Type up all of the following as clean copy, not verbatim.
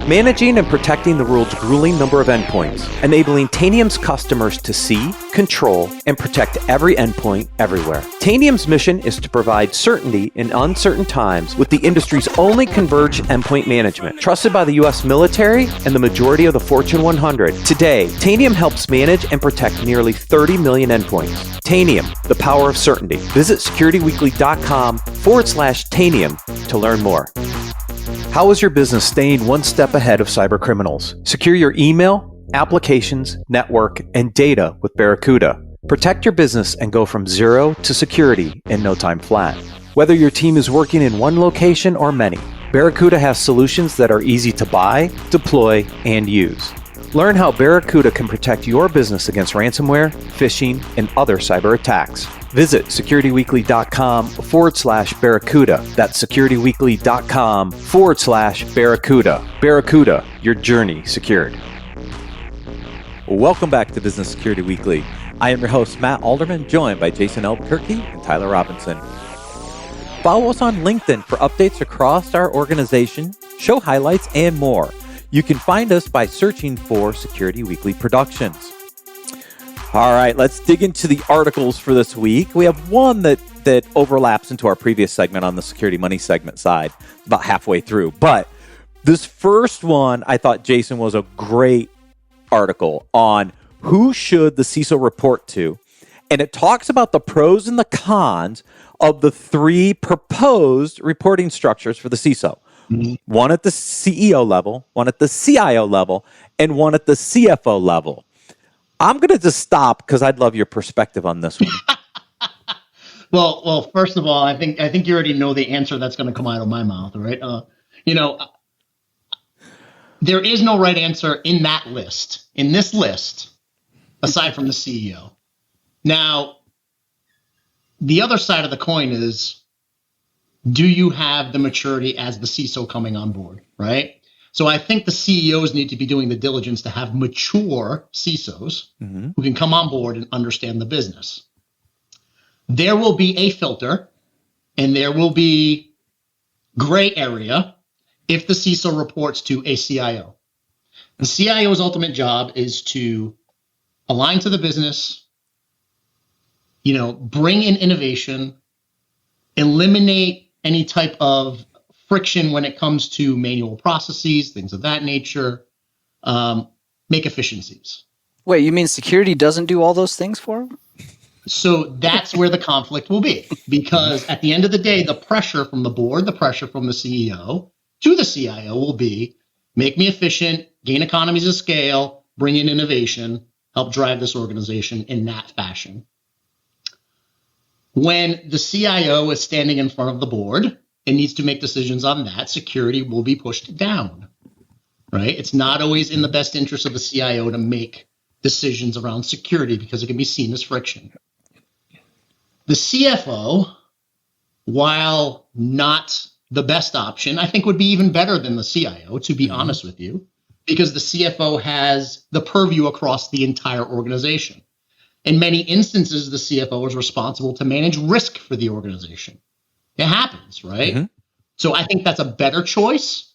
managing and protecting the world's grueling number of endpoints, enabling Tanium's customers to see, control, and protect every endpoint everywhere. Tanium's mission is to provide certainty in uncertain times with the industry's only converged endpoint management, trusted by the U.S. military and the majority of the Fortune 100. Today, Tanium helps manage and protect nearly 30 million endpoints. Tanium, the power of certainty. Visit securityweekly.com/Tanium to learn more. How is your business staying one step ahead of cyber criminals? Secure your email, applications, network, and data with Barracuda. Protect your business and go from zero to security in no time flat. Whether your team is working in one location or many, Barracuda has solutions that are easy to buy, deploy, and use. Learn how Barracuda can protect your business against ransomware, phishing, and other cyber attacks. Visit securityweekly.com/Barracuda. That's securityweekly.com/Barracuda. Barracuda, your journey secured. Welcome back to Business Security Weekly. I am your host, Matt Alderman, joined by Jason Albuquerque and Tyler Robinson. Follow us on LinkedIn for updates across our organization, show highlights, and more. You can find us by searching for Security Weekly Productions. All right, let's dig into the articles for this week. We have one that overlaps into our previous segment on the Security Money segment side, about halfway through. But this first one, I thought, Jason, was a great article on who should the CISO report to. And it talks about the pros and the cons of the three proposed reporting structures for the CISO. Mm-hmm. One at the CEO level, one at the CIO level, and one at the CFO level. I'm going to just stop because I'd love your perspective on this one. Well, first of all, I think you already know the answer that's going to come out of my mouth, right? There is no right answer in that list, in this list, aside from the CEO. Now, the other side of the coin is, do you have the maturity as the CISO coming on board, right? So I think the CEOs need to be doing the diligence to have mature CISOs who can come on board and understand the business. There will be a filter and there will be gray area if the CISO reports to a CIO. The CIO's ultimate job is to align to the business, bring in innovation, eliminate any type of friction when it comes to manual processes, things of that nature, make efficiencies. Wait, you mean security doesn't do all those things for them? So that's where the conflict will be, because at the end of the day, the pressure from the board, the pressure from the CEO to the CIO will be, make me efficient, gain economies of scale, bring in innovation, help drive this organization in that fashion. When the CIO is standing in front of the board and needs to make decisions on that, security will be pushed down, right? It's not always in the best interest of the CIO to make decisions around security because it can be seen as friction. The CFO, while not the best option, I think would be even better than the CIO, to be honest with you, because the CFO has the purview across the entire organization. In many instances, the CFO is responsible to manage risk for the organization. It happens, right? So I think that's a better choice,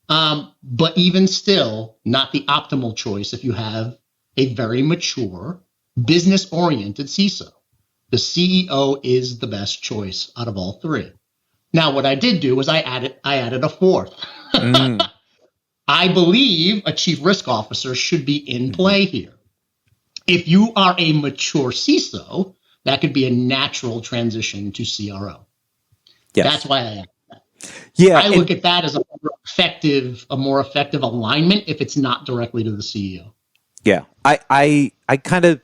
but even still, not the optimal choice if you have a very mature, business-oriented CISO. The CEO is the best choice out of all three. Now, what I did do was I added a fourth. I believe a chief risk officer should be in play here. If you are a mature CISO, that could be a natural transition to CRO. Yes. That's why I added that. Yeah, I look at that as a more effective alignment if it's not directly to the CEO. Yeah, I kind of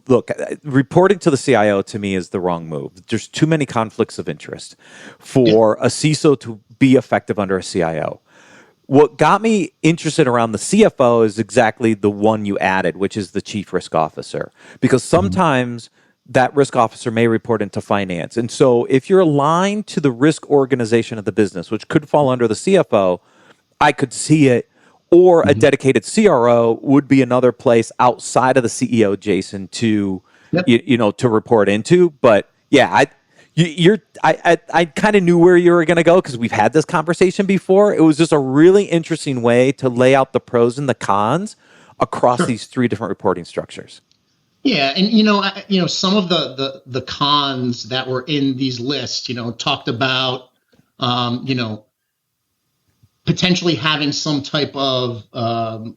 look, reporting to the CIO to me is the wrong move. There's too many conflicts of interest for a CISO to be effective under a CIO. What got me interested around the CFO is exactly the one you added, which is the chief risk officer, because sometimes that risk officer may report into finance. And so if you're aligned to the risk organization of the business, which could fall under the CFO, I could see it. Or a dedicated CRO would be another place outside of the CEO, Jason, to to report into. But yeah, I kind of knew where you were going to go because we've had this conversation before. It was just a really interesting way to lay out the pros and the cons across these three different reporting structures. Yeah, and some of the cons that were in these lists, talked about, potentially having some type of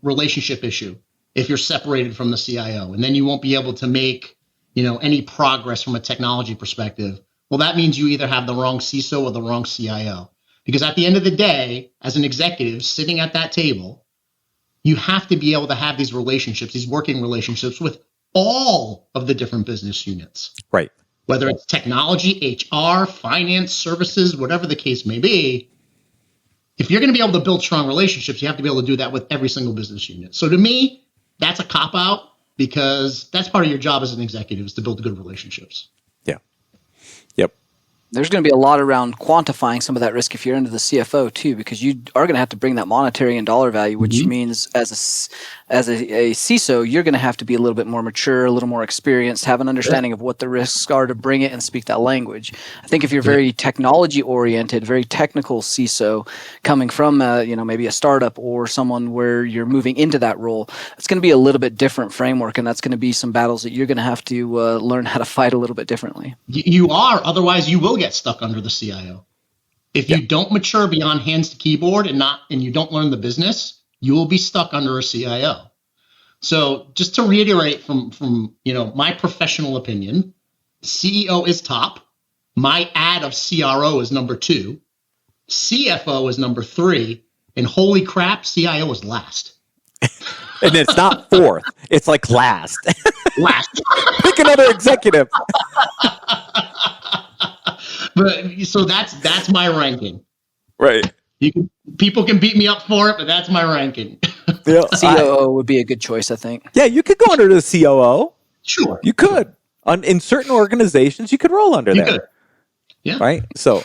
relationship issue if you're separated from the CIO, and then you won't be able to make, any progress from a technology perspective. Well, that means you either have the wrong CISO or the wrong CIO, because at the end of the day, as an executive sitting at that table, you have to be able to have these relationships, these working relationships with all of the different business units, right? Whether it's technology, HR, finance, services, whatever the case may be. If you're going to be able to build strong relationships, you have to be able to do that with every single business unit. So to me, that's a cop-out, because that's part of your job as an executive, is to build good relationships. Yeah. Yep. There's going to be a lot around quantifying some of that risk if you're into the CFO too, because you are going to have to bring that monetary and dollar value, which means as a CISO, you're going to have to be a little bit more mature, a little more experienced, have an understanding of what the risks are to bring it and speak that language. I think if you're very technology oriented, very technical CISO coming from maybe a startup or someone where you're moving into that role, it's going to be a little bit different framework, and that's going to be some battles that you're going to have to learn how to fight a little bit differently. You are, otherwise you will get stuck under the CIO. If you don't mature beyond hands to keyboard and you don't learn the business, you will be stuck under a CIO. So just to reiterate from my professional opinion, CEO is top. My ad of CRO is number 2. CFO is number 3. And holy crap, CIO is last. And it's not fourth. It's like last. Last. Pick another executive. But so that's my ranking. Right. People can beat me up for it, but that's my ranking. Yeah, COO would be a good choice, I think. Yeah, you could go under the COO. Sure. You could. In certain organizations, you could roll under there. Could. Yeah. Right? So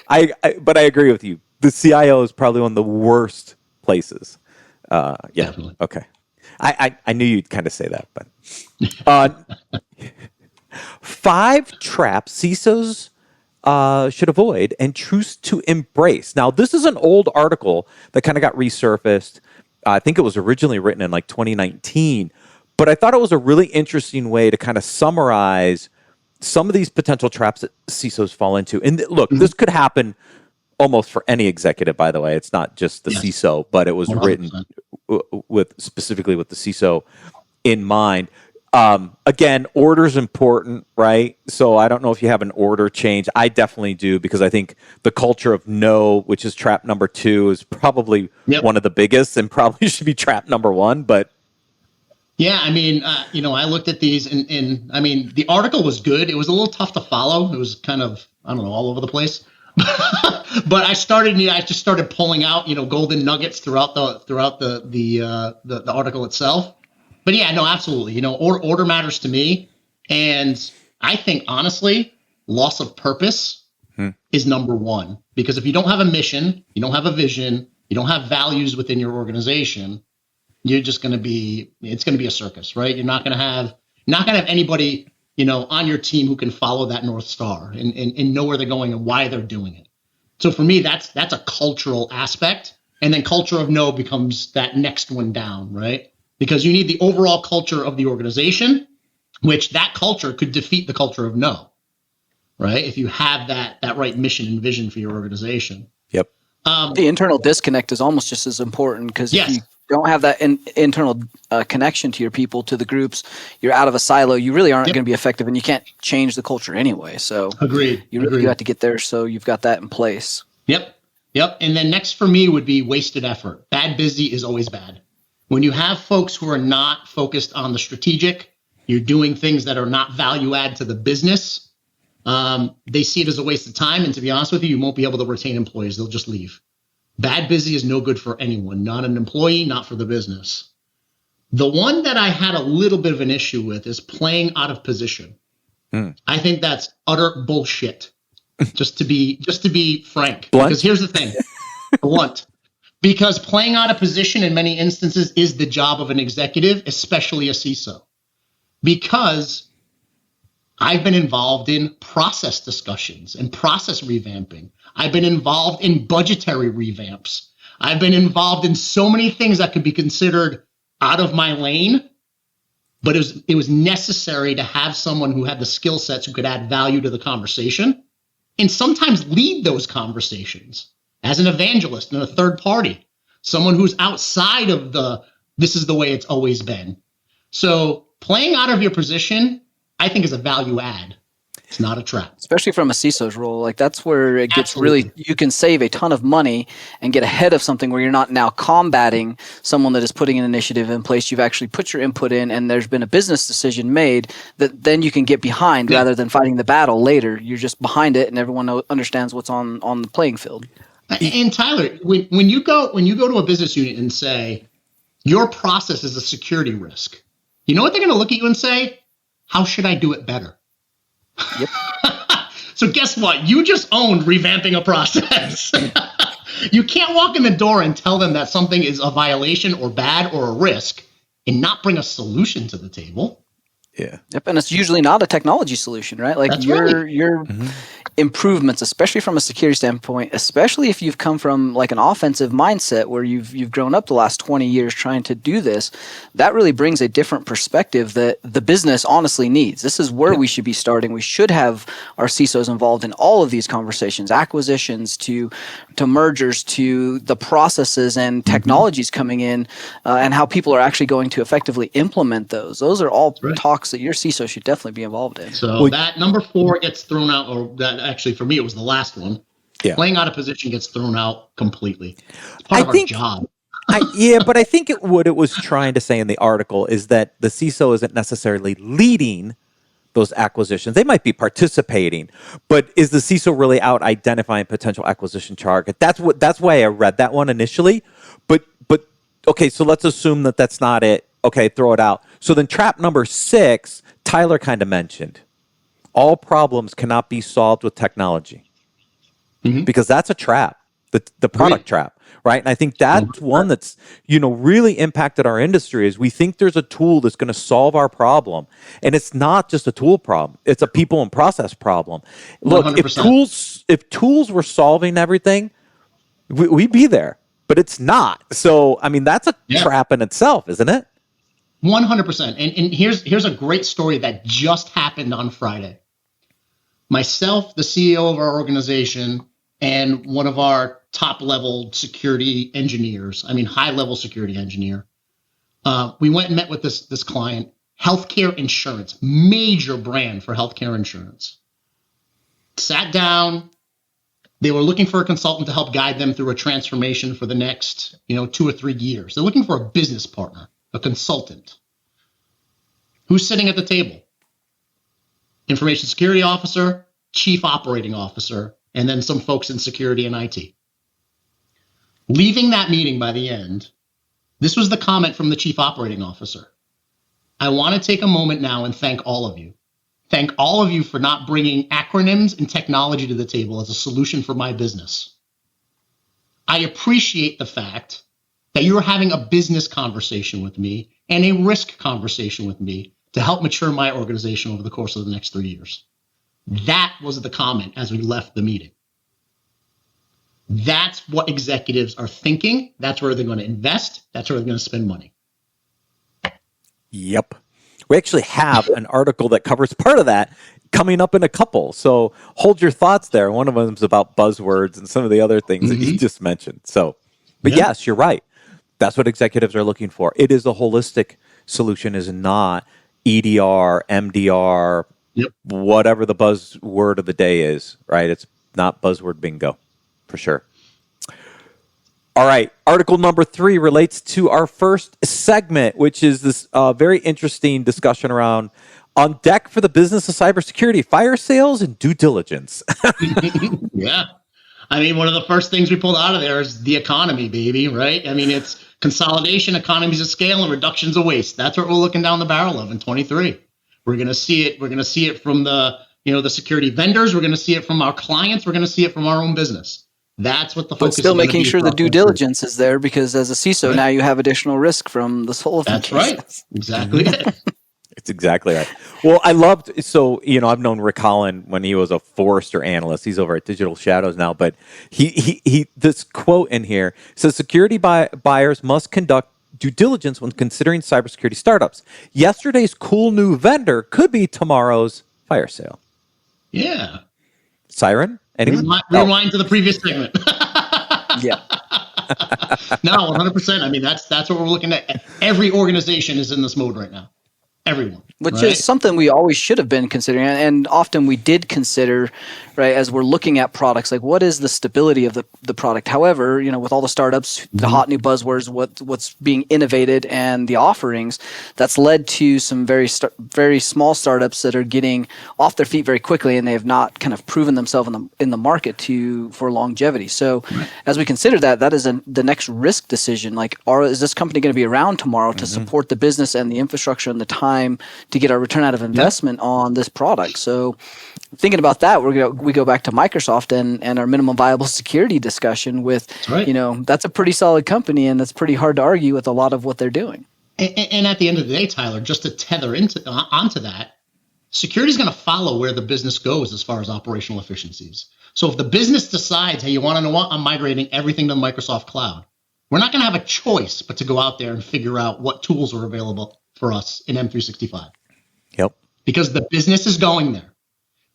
but I agree with you. The CIO is probably one of the worst places. Yeah. Definitely. Okay. I knew you'd kind of say that, but 5 traps CISOs should avoid and choose to embrace. Now, this is an old article that kind of got resurfaced. I think it was originally written in like 2019, but I thought it was a really interesting way to kind of summarize some of these potential traps that CISOs fall into. And look, this could happen almost for any executive, by the way. It's not just the CISO, but it was 100%. Written specifically with the CISO in mind. Again, order's important, right? So I don't know if you have an order change. I definitely do, because I think the culture of no, which is trap number 2, is probably one of the biggest and probably should be trap number 1. But yeah, I mean, I looked at these and I mean, the article was good. It was a little tough to follow. It was kind of, I don't know, all over the place. But I just started pulling out, golden nuggets throughout the article itself. But yeah, no, absolutely. Order matters to me. And I think, honestly, loss of purpose is number 1. Because if you don't have a mission, you don't have a vision, you don't have values within your organization, you're just going to be, it's going to be a circus, right? You're not going to have anybody, on your team who can follow that North Star and know where they're going and why they're doing it. So for me, that's a cultural aspect. And then culture of no becomes that next one down, right? Because you need the overall culture of the organization, which that culture could defeat the culture of no, right? If you have that right mission and vision for your organization. Yep. The internal disconnect is almost just as important, because if you don't have that internal connection to your people, to the groups, you're out of a silo. You really aren't going to be effective, and you can't change the culture anyway. So Agreed. You have to get there, so you've got that in place. Yep. And then next for me would be wasted effort. Bad busy is always bad. When you have folks who are not focused on the strategic, you're doing things that are not value add to the business, they see it as a waste of time. And to be honest with you won't be able to retain employees. They'll just leave. Bad busy is no good for anyone, not an employee, not for the business. The one that I had a little bit of an issue with is playing out of position. I think that's utter bullshit. just to be frank. Blunt? Because here's the thing. Blunt. Because playing out of position in many instances is the job of an executive, especially a CISO. Because I've been involved in process discussions and process revamping. I've been involved in budgetary revamps. I've been involved in so many things that could be considered out of my lane, but it was necessary to have someone who had the skill sets who could add value to the conversation and sometimes lead those conversations as an evangelist and a third party, someone who's outside of this is the way it's always been. So playing out of your position, I think, is a value add. It's not a trap. Especially from a CISO's role. Like that's where it gets Absolutely. you can save a ton of money and get ahead of something where you're not now combating someone that is putting an initiative in place. You've actually put your input in and there's been a business decision made that then you can get behind rather than fighting the battle later. You're just behind it and everyone understands what's on the playing field. And Tyler, when you go to a business unit and say, your process is a security risk, you know what they're going to look at you and say? How should I do it better? Yep. So guess what? You just owned revamping a process. You can't walk in the door and tell them that something is a violation or bad or a risk and not bring a solution to the table. Yeah. Yep. And it's usually not a technology solution, right? Like That's your right. improvements, especially from a security standpoint, especially if you've come from like an offensive mindset where you've grown up the last 20 years trying to do this, that really brings a different perspective that the business honestly needs. This is where we should be starting. We should have our CISOs involved in all of these conversations, acquisitions to mergers to the processes and technologies coming in and how people are actually going to effectively implement those. Those are all talks that your CISO should definitely be involved in. So that number 4 gets thrown out, or that actually for me it was the last one. Yeah. Playing out of position gets thrown out completely. It's part of our job. But I think what it was trying to say in the article is that the CISO isn't necessarily leading those acquisitions. They might be participating, but is the CISO really out identifying potential acquisition target? That's why I read that one initially. But okay, so let's assume that that's not it. Okay, throw it out. So then trap number 6, Tyler kind of mentioned. All problems cannot be solved with technology. Because that's a trap, the product trap, right? And I think that's one that's, really impacted our industry is we think there's a tool that's going to solve our problem. And it's not just a tool problem. It's a people and process problem. Look, 100%. if tools were solving everything, we'd be there, but it's not. So, I mean, that's a trap in itself, isn't it? 100%. And here's a great story that just happened on Friday. Myself, the CEO of our organization, and one of our top-level security engineers, high-level security engineer, we went and met with this client, healthcare insurance, major brand for healthcare insurance. Sat down. They were looking for a consultant to help guide them through a transformation for the next, 2 or 3 years. They're looking for a business partner, a consultant. Who's sitting at the table? Information security officer, chief operating officer, and then some folks in security and IT. Leaving that meeting by the end, this was the comment from the chief operating officer. I want to take a moment now and thank all of you. Thank all of you for not bringing acronyms and technology to the table as a solution for my business. I appreciate the fact that you're having a business conversation with me and a risk conversation with me to help mature my organization over the course of the next 3 years. That was the comment as we left the meeting. That's what executives are thinking. That's where they're going to invest. That's where they're going to spend money. Yep. We actually have an article that covers part of that coming up in a couple. So hold your thoughts there. One of them is about buzzwords and some of the other things that you just mentioned. So, but yes, you're right. That's what executives are looking for. It is a holistic solution, is not EDR, MDR, whatever the buzzword of the day is, right? It's not buzzword bingo, for sure. All right. Article number 3 relates to our first segment, which is this very interesting discussion around on deck for the business of cybersecurity, fire sales and due diligence. Yeah. One of the first things we pulled out of there is the economy, baby, right? It's consolidation, economies of scale, and reductions of waste. That's what we're looking down the barrel of in 23. We're going to see it. We're going to see it from the security vendors. We're going to see it from our clients. We're going to see it from our own business. That's what the focus is. But still making sure the due diligence is there, because as a CISO now you have additional risk from this whole. That's right. Exactly. exactly right. Well, I loved, so, I've known Rick Holland when he was a Forrester analyst. He's over at Digital Shadows now, but he this quote in here says security buyers must conduct due diligence when considering cybersecurity startups. Yesterday's cool new vendor could be tomorrow's fire sale. Yeah. Siren? Anyone? Rewind to the previous segment. Yeah. No, 100%. I mean, that's what we're looking at. Every organization is in this mode right now. Everyone. Which right? is something we always should have been considering, and often we did consider, right, as we're looking at products, like what is the stability of the product. However, with all the startups, the hot new buzzwords, what's being innovated, and the offerings, that's led to some very small startups that are getting off their feet very quickly, and they have not kind of proven themselves in the market for longevity. So, as we consider that is the next risk decision. Like, is this company going to be around tomorrow to support the business and the infrastructure and the time to get our return out of investment on this product? So thinking about that, we go back to Microsoft and our minimum viable security discussion with, that's a pretty solid company, and that's pretty hard to argue with a lot of what they're doing. And at the end of the day, Tyler, just to tether onto that, security is going to follow where the business goes as far as operational efficiencies. So if the business decides, hey, you want to know what? I'm migrating everything to the Microsoft cloud. We're not going to have a choice but to go out there and figure out what tools are available for us in M365. Yep. Because the business is going there.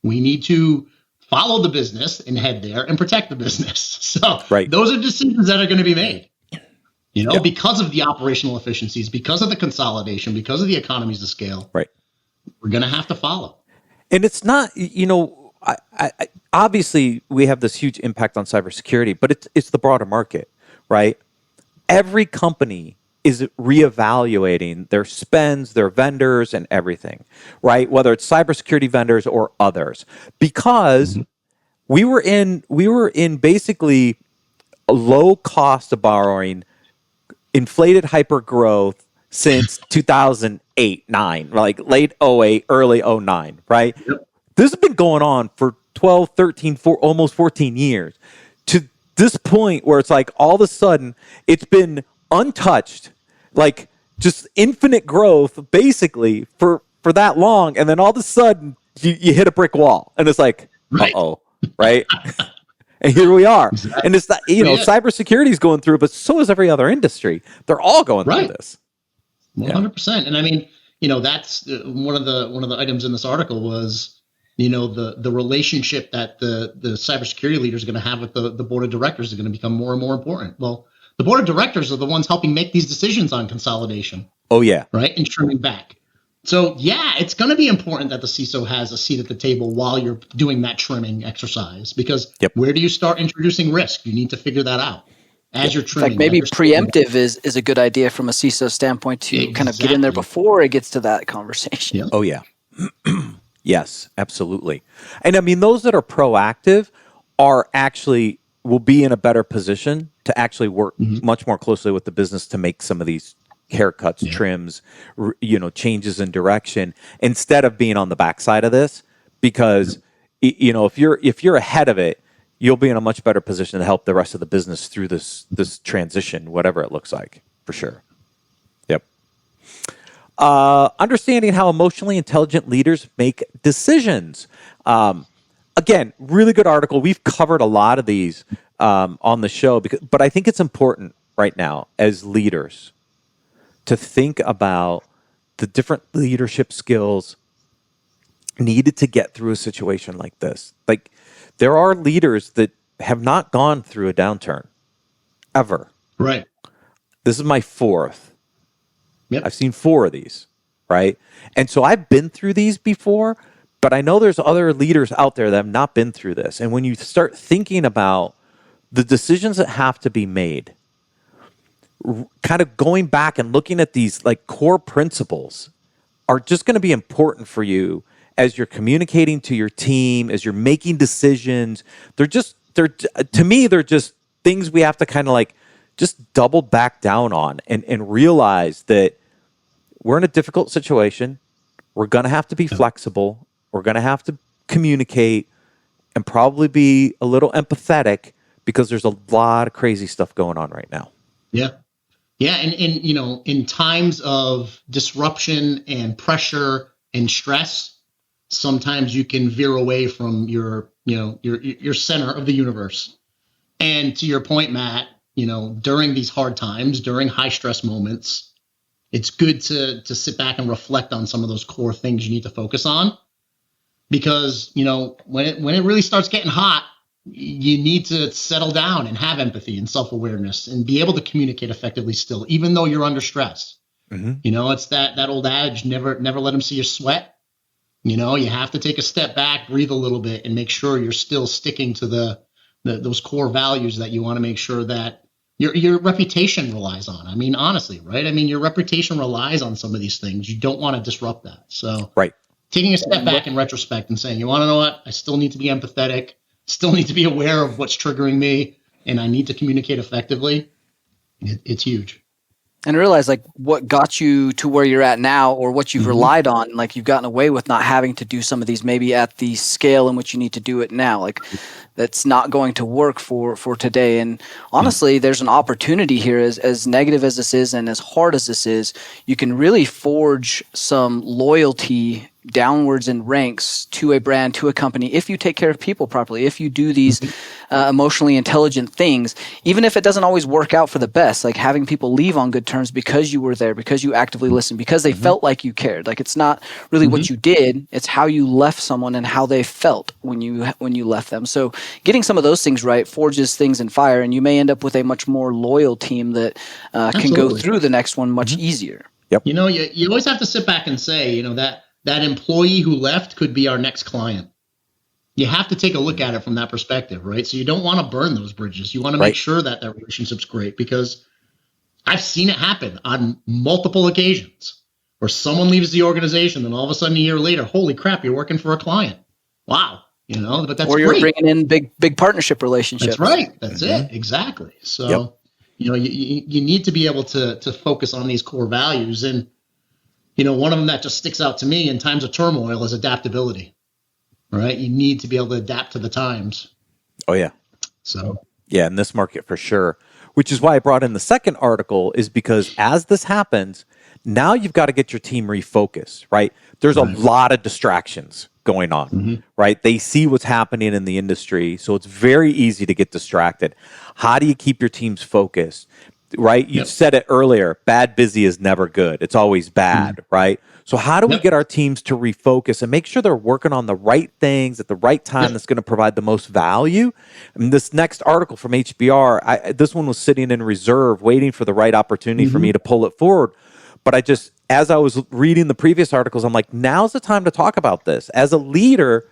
We need to follow the business and head there and protect the business. So those are decisions that are going to be made, because of the operational efficiencies, because of the consolidation, because of the economies of scale. Right. We're going to have to follow. And it's not, I obviously we have this huge impact on cybersecurity, but it's the broader market, right? Every company is reevaluating their spends, their vendors, and everything, right? Whether it's cybersecurity vendors or others, because we were in basically a low cost of borrowing, inflated hyper growth since 2008, 9, like late 08, early 09, right? Yep. This has been going on for 12, 13, almost 14 years to this point where it's like all of a sudden it's been untouched, like just infinite growth basically for that long, and then all of a sudden you hit a brick wall and it's like uh-oh, right? And here we are. Exactly. And it's that, cybersecurity is going through, but so is every other industry. They're all going through this. 100%. And I mean, that's one of the items in this article was, the relationship that the cybersecurity leaders are going to have with the board of directors is going to become more and more important. Well, the board of directors are the ones helping make these decisions on consolidation. Oh, yeah. Right? And trimming back. So, it's going to be important that the CISO has a seat at the table while you're doing that trimming exercise, because where do you start introducing risk? You need to figure that out as you're trimming. Like maybe preemptive is a good idea from a CISO standpoint to kind of get in there before it gets to that conversation. Yep. Oh, yeah. Yes, absolutely. And I mean, those that are proactive will be in a better position to actually work much more closely with the business to make some of these haircuts, trims, changes in direction, instead of being on the backside of this. Because if you're ahead of it, you'll be in a much better position to help the rest of the business through this transition, whatever it looks like, for sure. Yep. Understanding how emotionally intelligent leaders make decisions. Again, really good article. We've covered a lot of these on the show, but I think it's important right now as leaders to think about the different leadership skills needed to get through a situation like this. Like, there are leaders that have not gone through a downturn ever. Right. This is my fourth. Yep. I've seen 4 of these, right? And so I've been through these before, but I know there's other leaders out there that have not been through this. And when you start thinking about the decisions that have to be made, kind of going back and looking at these like core principles are just going to be important for you as you're communicating to your team, as you're making decisions. To me, they're just things we have to kind of like just double back down on and realize that we're in a difficult situation. We're going to have to be flexible. We're going to have to communicate and probably be a little empathetic, because there's a lot of crazy stuff going on right now. Yeah. Yeah, and in times of disruption and pressure and stress, sometimes you can veer away from your center of the universe. And to your point, Matt, during these hard times, during high stress moments, it's good to sit back and reflect on some of those core things you need to focus on, because when it really starts getting hot, you need to settle down and have empathy and self-awareness and be able to communicate effectively still, even though you're under stress. It's that old adage, never let them see you sweat. You have to take a step back, breathe a little bit, and make sure you're still sticking to those core values that you want to make sure that your reputation relies on. I mean, honestly, right? I mean, your reputation relies on some of these things. You don't want to disrupt that. So Right. taking a step back in retrospect and saying, you want to know what? I still need to be empathetic, still need to be aware of what's triggering me, and I need to communicate effectively. It's huge. And realize like what got you to where you're at now, or what you've relied on, like you've gotten away with not having to do some of these maybe at the scale in which you need to do it now. Like that's not going to work for today. And honestly, there's an opportunity here, as negative as this is and as hard as this is, you can really forge some loyalty downwards in ranks to a brand, to a company, if you take care of people properly, if you do these emotionally intelligent things, even if it doesn't always work out for the best, like having people leave on good terms because you were there, because you actively listened, because they felt like you cared. Like it's not really what you did, it's how you left someone and how they felt when you left them. So getting some of those things right forges things in fire, and you may end up with a much more loyal team that can go through the next one much easier. Yep. You always have to sit back and say, that employee who left could be our next client. You have to take a look at it from that perspective, right? So you don't want to burn those bridges. You want to make sure that relationship's great, because I've seen it happen on multiple occasions where someone leaves the organization and all of a sudden a year later, holy crap, you're working for a client. Wow. But that's or you're great. bringing in big partnership relationships. That's right. That's it. Exactly. So, you need to be able to focus on these core values. And, one of them that just sticks out to me in times of turmoil is adaptability, right? You need to be able to adapt to the times. Oh, yeah. So, yeah, in this market for sure, which is why I brought in the second article, is because as this happens, now you've got to get your team refocused, right? There's a lot of distractions going on, right? They see what's happening in the industry, so it's very easy to get distracted. How do you keep your teams focused, right? You said it earlier, bad busy is never good. It's always bad, right? So how do we get our teams to refocus and make sure they're working on the right things at the right time that's going to provide the most value? I mean, this next article from HBR, this one was sitting in reserve, waiting for the right opportunity for me to pull it forward. But as I was reading the previous articles, I'm like, now's the time to talk about this. As a leader,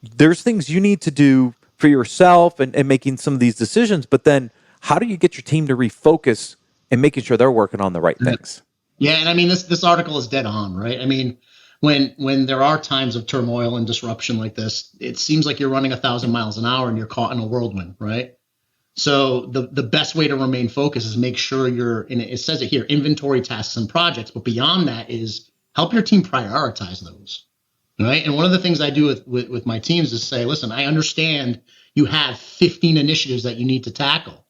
there's things you need to do for yourself and making some of these decisions, but then how do you get your team to refocus and making sure they're working on the right things? Yeah, and I mean, this article is dead on, right? I mean, when there are times of turmoil and disruption like this, it seems like you're running 1,000 miles an hour and you're caught in a whirlwind, right? So the best way to remain focused is make sure and it says it here, inventory tasks and projects, but beyond that is help your team prioritize those, right? And one of the things I do with my teams is say, listen, I understand you have 15 initiatives that you need to tackle,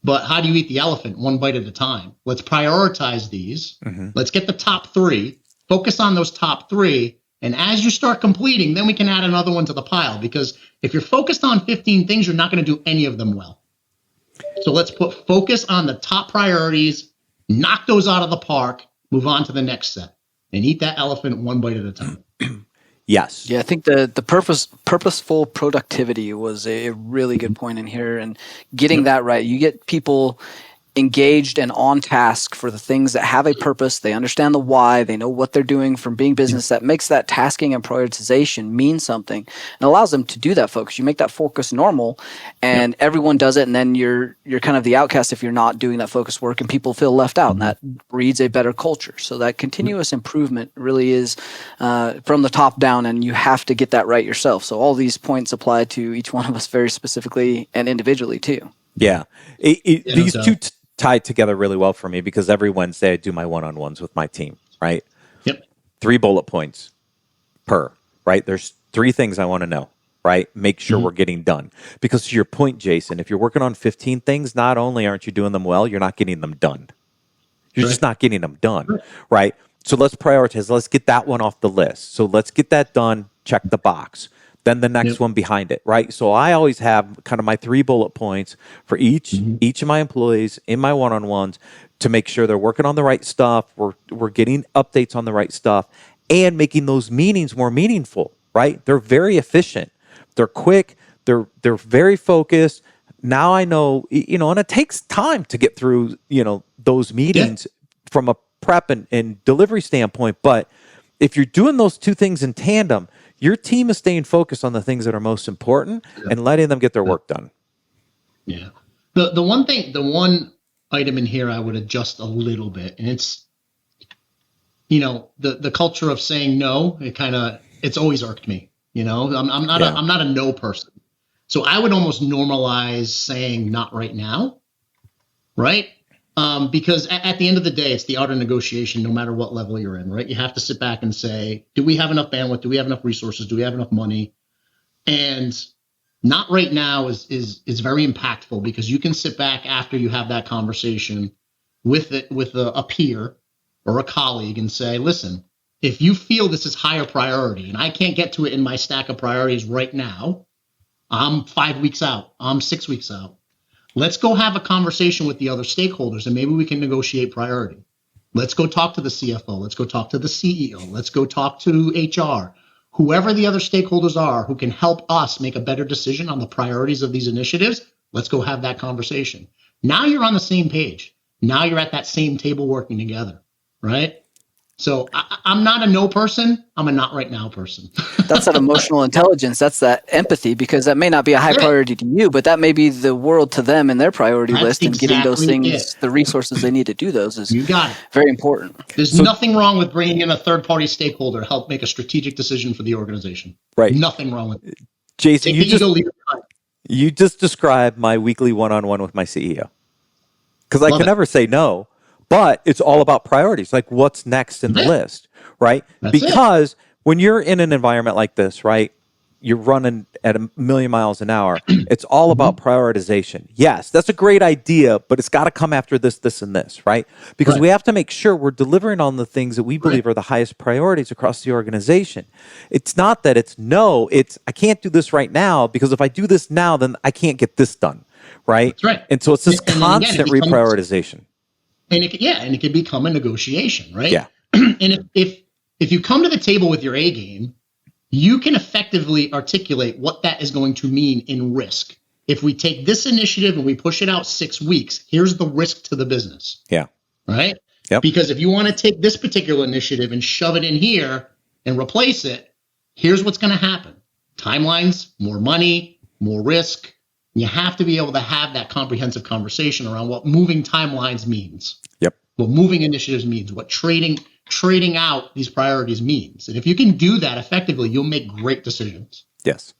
but how do you eat the elephant one bite at a time? Let's prioritize these. Let's get the top 3, focus on those top 3. And as you start completing, then we can add another one to the pile, because if you're focused on 15 things, you're not going to do any of them well. So let's put focus on the top priorities, knock those out of the park, move on to the next set, and eat that elephant one bite at a time. Yes. Yeah, I think the purposeful productivity was a really good point in here, and getting that right. You get people engaged and on task for the things that have a purpose. They understand the why. They know what they're doing from being business. That makes that tasking and prioritization mean something and allows them to do that focus. You make that focus normal, and everyone does it. And then you're kind of the outcast if you're not doing that focus work, and people feel left out, and that breeds a better culture. So that continuous improvement really is from the top down, and you have to get that right yourself. So all these points apply to each one of us very specifically and individually too. Yeah. These two tied together really well for me, because every Wednesday I do my one-on-ones with my team, right? 3 bullet points per, right? There's 3 things I want to know, right? Make sure we're getting done. Because to your point, Jason, if you're working on 15 things, not only aren't you doing them well, you're not getting them done, You're just not getting them done, right? So let's prioritize. Let's get that one off the list. So let's get that done. Check the box. Then the next one behind it, right? So I always have kind of my 3 bullet points for each of my employees in my one-on-ones to make sure they're working on the right stuff. We're getting updates on the right stuff and making those meetings more meaningful, right? They're very efficient. They're quick. They're very focused. Now I know, and it takes time to get through, those meetings from a prep and delivery standpoint. But if you're doing those two things in tandem, your team is staying focused on the things that are most important and letting them get their work done. Yeah. The one item in here I would adjust a little bit, and it's, the culture of saying no. It's always irked me. I'm not a no person. So I would almost normalize saying not right now, right? Because at the end of the day, it's the art of negotiation, no matter what level you're in, right? You have to sit back and say, do we have enough bandwidth? Do we have enough resources? Do we have enough money? And not right now is very impactful, because you can sit back after you have that conversation with a peer or a colleague and say, listen, if you feel this is higher priority and I can't get to it in my stack of priorities right now, I'm 5 weeks out, I'm 6 weeks out. Let's go have a conversation with the other stakeholders, and maybe we can negotiate priority. Let's go talk to the CFO. Let's go talk to the CEO. Let's go talk to HR. Whoever the other stakeholders are who can help us make a better decision on the priorities of these initiatives, let's go have that conversation. Now you're on the same page. Now you're at that same table working together, right? So I'm not a no person. I'm a not right now person. That's that emotional intelligence. That's that empathy, because that may not be a high priority to you, but that may be the world to them in their priority list, and getting those things, the resources they need to do those is very important. There's nothing wrong with bringing in a third-party stakeholder to help make a strategic decision for the organization. Right. Nothing wrong with it. Jason, you just described my weekly one-on-one with my CEO. Because I can never say no. But it's all about priorities, like what's next in the list, right? Because when you're in an environment like this, right, you're running at 1,000,000 miles an hour. It's all about prioritization. Yes, that's a great idea, but it's got to come after this, this, and this, right? Because we have to make sure we're delivering on the things that we believe are the highest priorities across the organization. It's not that it's I can't do this right now, because if I do this now, then I can't get this done, right? That's right. And so it's this constant reprioritization. And it can become a negotiation, right? Yeah. And if you come to the table with your A game, you can effectively articulate what that is going to mean in risk. If we take this initiative and we push it out 6 weeks, here's the risk to the business. Yeah. Right? Yep. Because if you want to take this particular initiative and shove it in here and replace it, here's what's going to happen. Timelines, more money, more risk. You have to be able to have that comprehensive conversation around what moving timelines means. Yep. What moving initiatives means, what trading out these priorities means. And if you can do that effectively, you'll make great decisions. Yes.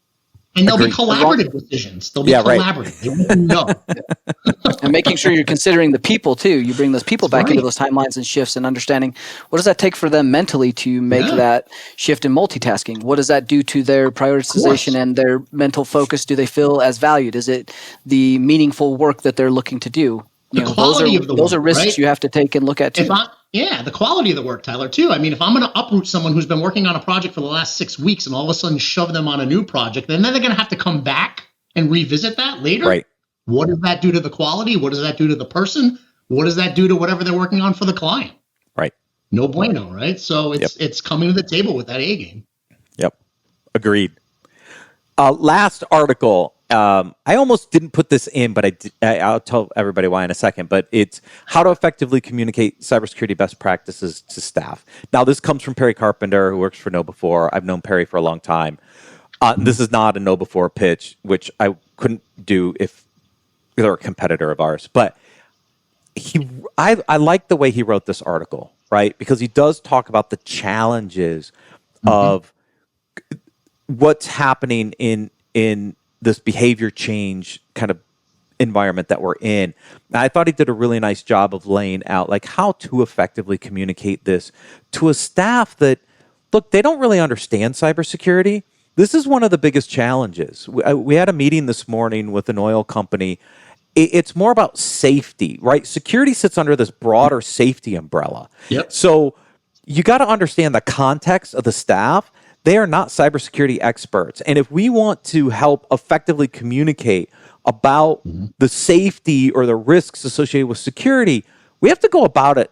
And they'll be collaborative decisions. They'll be collaborative. They won't know. And making sure you're considering the people too. You bring those people back into those timelines and shifts, and understanding what does that take for them mentally to make that shift in multitasking? What does that do to their prioritization and their mental focus? Do they feel as valued? Is it the meaningful work that they're looking to do? Those are risks you have to take and look at too. The quality of the work, Tyler, too. I mean, if I'm going to uproot someone who's been working on a project for the last 6 weeks and all of a sudden shove them on a new project, then they're going to have to come back and revisit that later. Right. What does that do to the quality? What does that do to the person? What does that do to whatever they're working on for the client? Right. No bueno, right? So it's coming to the table with that A game. Yep. Agreed. Last article. I almost didn't put this in, but I'll tell everybody why in a second. But it's how to effectively communicate cybersecurity best practices to staff. Now, this comes from Perry Carpenter, who works for KnowBe4. I've known Perry for a long time. This is not a KnowBe4 pitch, which I couldn't do if they're a competitor of ours. But I like the way he wrote this article, right? Because he does talk about the challenges of what's happening in this behavior change kind of environment that we're in. And I thought he did a really nice job of laying out like how to effectively communicate this to a staff that, look, they don't really understand cybersecurity. This is one of the biggest challenges. We had a meeting this morning with an oil company, it's more about safety, right? Security sits under this broader safety umbrella. Yep. So you got to understand the context of the staff. They are not cybersecurity experts. And if we want to help effectively communicate about the safety or the risks associated with security, we have to go about it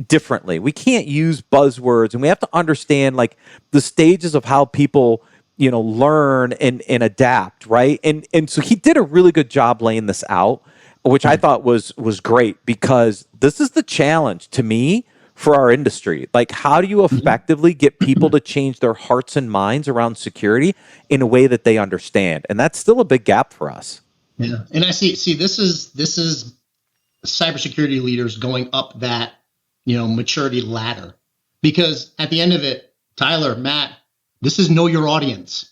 differently. We can't use buzzwords, and we have to understand like the stages of how people, learn and adapt, right? And so he did a really good job laying this out, which I thought was great, because this is the challenge to me for our industry. Like, how do you effectively get people to change their hearts and minds around security in a way that they understand? And that's still a big gap for us. Yeah. And I see this is cybersecurity leaders going up that, maturity ladder, because at the end of it, Tyler, Matt, this is know your audience.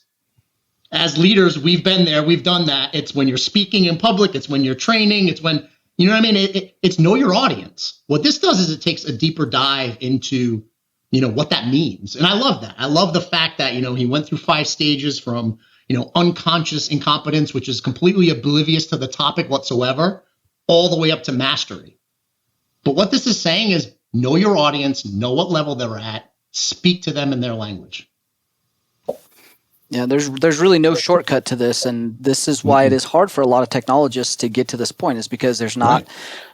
As leaders, we've been there, we've done that. It's when you're speaking in public, it's when you're training, it's when, you know what I mean? It's know your audience. What this does is it takes a deeper dive into, what that means. And I love that. I love the fact that, he went through 5 stages from, unconscious incompetence, which is completely oblivious to the topic whatsoever, all the way up to mastery. But what this is saying is know your audience, know what level they're at, speak to them in their language. Yeah, there's really no shortcut to this, and this is why it is hard for a lot of technologists to get to this point, is because there's not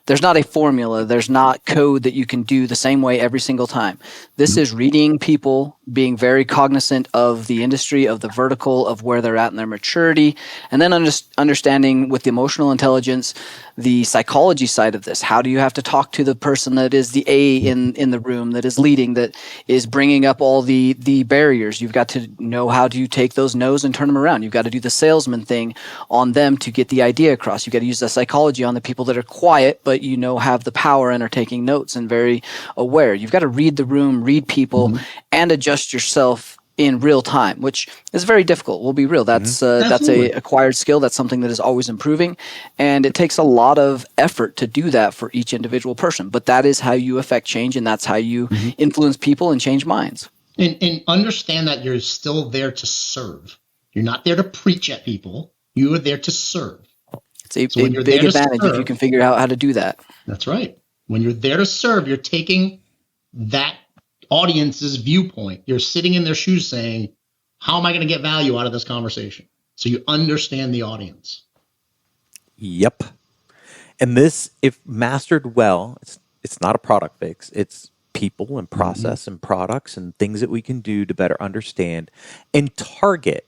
a formula, there's not code that you can do the same way every single time. This is reading people, being very cognizant of the industry, of the vertical, of where they're at in their maturity, and then understanding with the emotional intelligence the psychology side of this. How do you have to talk to the person that is the A in the room, that is leading, that is bringing up all the barriers? You've got to know how to take those no's and turn them around. You've got to do the salesman thing on them to get the idea across. You've got to use the psychology on the people that are quiet, but have the power and are taking notes and very aware. You've got to read the room, read people, and adjust yourself in real time, which is very difficult. We'll be real. That's a acquired skill. That's something that is always improving, and it takes a lot of effort to do that for each individual person. But that is how you affect change, and that's how you influence people and change minds. And understand that you're still there to serve. You're not there to preach at people. You are there to serve. It's a big advantage if you can figure out how to do that. That's right. When you're there to serve, you're taking that audience's viewpoint. You're sitting in their shoes saying, how am I going to get value out of this conversation? So you understand the audience. Yep. And this, if mastered well, it's not a product fix. It's people and process and products and things that we can do to better understand and target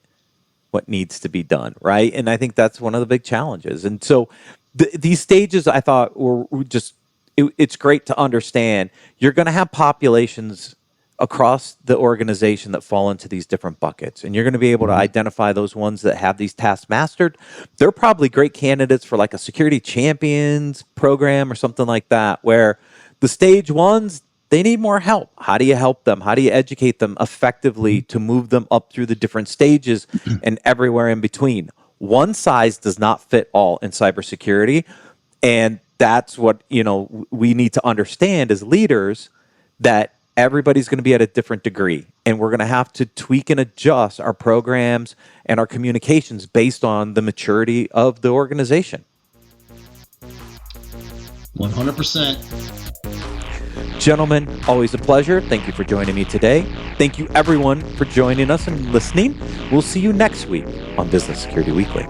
what needs to be done, right? And I think that's one of the big challenges. And so these stages, I thought, were just, it's great to understand. You're going to have populations across the organization that fall into these different buckets, and you're going to be able to identify those ones that have these tasks mastered. They're probably great candidates for like a security champions program or something like that, where the stage ones, they need more help. How do you help them? How do you educate them effectively to move them up through the different stages and everywhere in between? One size does not fit all in cybersecurity. And that's what, we need to understand as leaders, that everybody's going to be at a different degree. And we're going to have to tweak and adjust our programs and our communications based on the maturity of the organization. 100%. Gentlemen, always a pleasure. Thank you for joining me today. Thank you, everyone, for joining us and listening. We'll see you next week on Business Security Weekly.